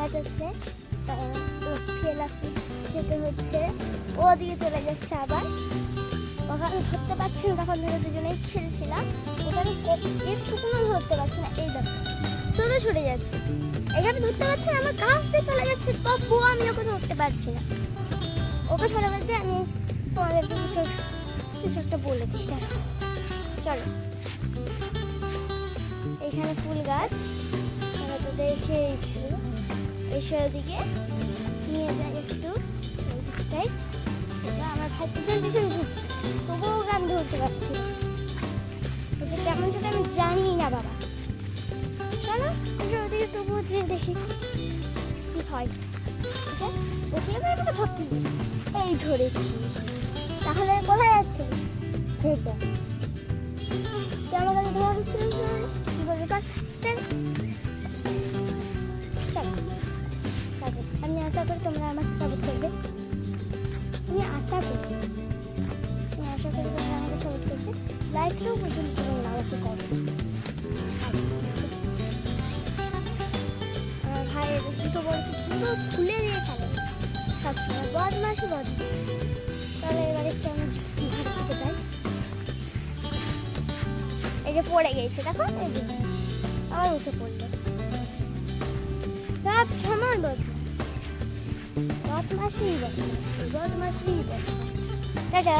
গাছ আছে, লাফিয়ে যেতে হচ্ছে। ওদিকে চলে যাচ্ছে আবার। ওখানে আমি ধরতে পারছি না, তখন ধরে দুজনেই খেলছিলাম। ওটা আমি একটুকুনো ধরতে পারছি না। এই দেখো শুধু ছুটে যাচ্ছে, এখানে ধরতে পারছি না, আমার কাছ দিয়ে চলে যাচ্ছে, তবুও আমি ওকে ধরতে পারছি না। ওকে ধরে বলতে আমি তোমাদেরকে কিছু একটা বলে দিই, দেখো চলো। এখানে ফুল গাছ, আমরা তো দেখে এসেছিল, এসে ওদিকে নিয়ে যাই একটু ওই দিকটাই। আমার ভাই পিছন পিছন ঘুরছে, তবুও ওকে আমি ধরতে পারছি না। বলছে কেমন সেটা আমি জানি না বাবা। চলো আমরা ওদিকে তবুও যে দেখি কি হয়। ঠিক আছে, ওকে এবার আমাকে ধরতে দিই। এই ধরেছি। তাহলে কোথায় যাচ্ছে? খেতে আমার কাছে ধরা হচ্ছিল কি বলবি কাজ। চলো কাজে, আমি আশা করি তোমরা আমাকে সাপোর্ট করবে। আমি আশা করি তোমরা আমাকে সাপোর্ট করবে। লাইকটাও পর্যন্ত তোমরা আমাকে করবে। আমার ভাইয়ের জুতো বলছে, জুতো খুলে দিয়ে খেলে সবসময়, বদমাসি। তাহলে এবার একটু আমি ঘর থেকে যাই। এই যে পড়ে গেছে, দেখো এই যে আবার উঠে পড়লো। সব সময় বদমাসি। টাটা।